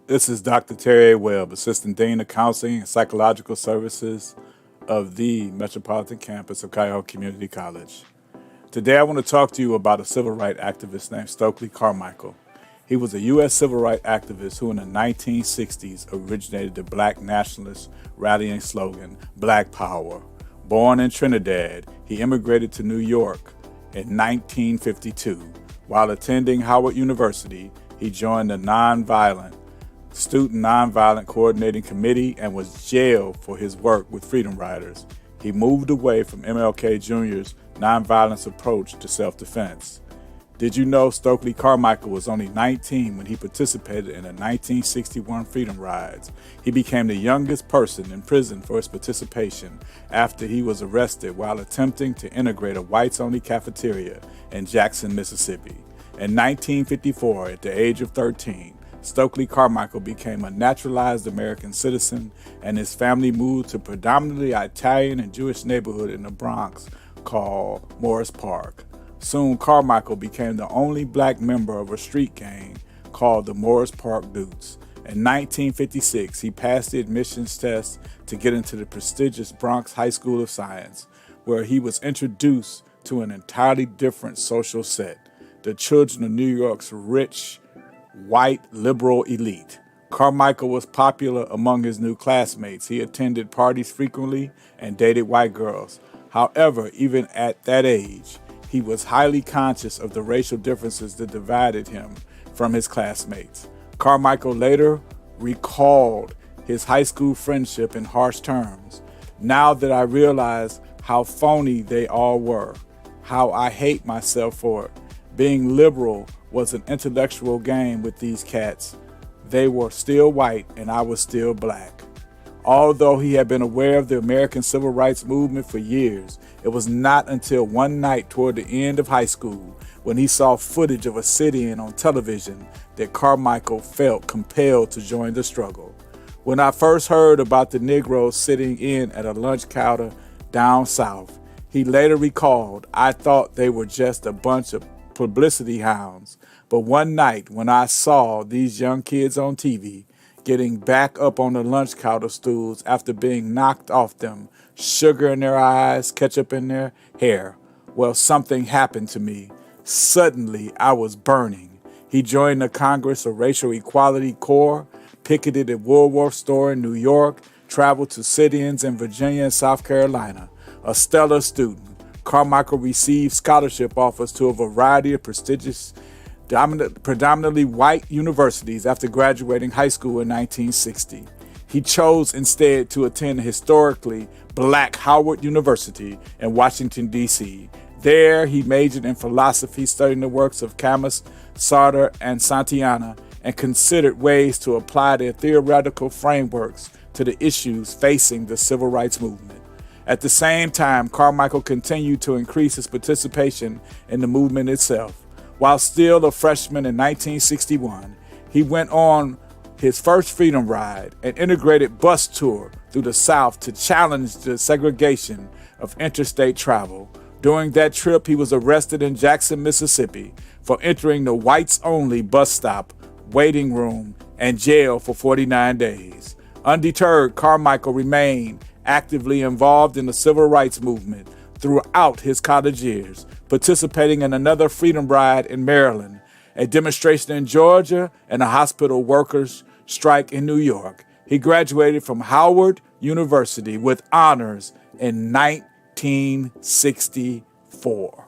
This is Dr. Terry Webb, Assistant Dean of Counseling and Psychological Services of the Metropolitan Campus of Cuyahoga Community College. Today I want to talk to you about a civil rights activist named Stokely Carmichael. He was a U.S. civil rights activist who in the 1960s originated the Black nationalist rallying slogan, Black Power. Born in Trinidad, he immigrated to New York in 1952. While attending Howard University, he joined the Student Nonviolent Coordinating Committee and was jailed for his work with Freedom Riders. He moved away from MLK Jr.'s nonviolence approach to self-defense. Did you know Stokely Carmichael was only 19 when he participated in the 1961 Freedom Rides? He became the youngest person in prison for his participation after he was arrested while attempting to integrate a whites-only cafeteria in Jackson, Mississippi. In 1954, at the age of 13, Stokely Carmichael became a naturalized American citizen, and his family moved to a predominantly Italian and Jewish neighborhood in the Bronx called Morris Park. Soon, Carmichael became the only black member of a street gang called the Morris Park Dukes. In 1956, he passed the admissions test to get into the prestigious Bronx High School of Science, where he was introduced to an entirely different social set, the children of New York's rich, white liberal elite. Carmichael was popular among his new classmates. He attended parties frequently and dated white girls. However, even at that age, he was highly conscious of the racial differences that divided him from his classmates. Carmichael later recalled his high school friendship in harsh terms. Now that I realize how phony they all were, how I hate myself for it. Being liberal was an intellectual game with these cats. They were still white and I was still black. Although he had been aware of the American civil rights movement for years, it was not until one night toward the end of high school when he saw footage of a sit-in on television that Carmichael felt compelled to join the struggle. When I first heard about the Negroes sitting in at a lunch counter down south, he later recalled, I thought they were just a bunch of publicity hounds. But one night when I saw these young kids on TV getting back up on the lunch counter stools after being knocked off them, sugar in their eyes, ketchup in their hair, well, something happened to me. Suddenly, I was burning. He joined the Congress of Racial Equality Corps, picketed at Woolworth store in New York, traveled to sit-ins in Virginia and South Carolina. A stellar student, Carmichael received scholarship offers to a variety of prestigious predominantly white universities after graduating high school in 1960. He chose instead to attend historically black Howard University in Washington, D.C. There, he majored in philosophy, studying the works of Camus, Sartre, and Santayana, and considered ways to apply their theoretical frameworks to the issues facing the civil rights movement. At the same time, Carmichael continued to increase his participation in the movement itself. While still a freshman in 1961, he went on his first Freedom Ride, an integrated bus tour through the South to challenge the segregation of interstate travel. During that trip, he was arrested in Jackson, Mississippi for entering the whites-only bus stop, waiting room, and jail for 49 days. Undeterred, Carmichael remained actively involved in the civil rights movement throughout his college years, participating in another Freedom Ride in Maryland, a demonstration in Georgia, and a hospital workers' strike in New York. He graduated from Howard University with honors in 1964.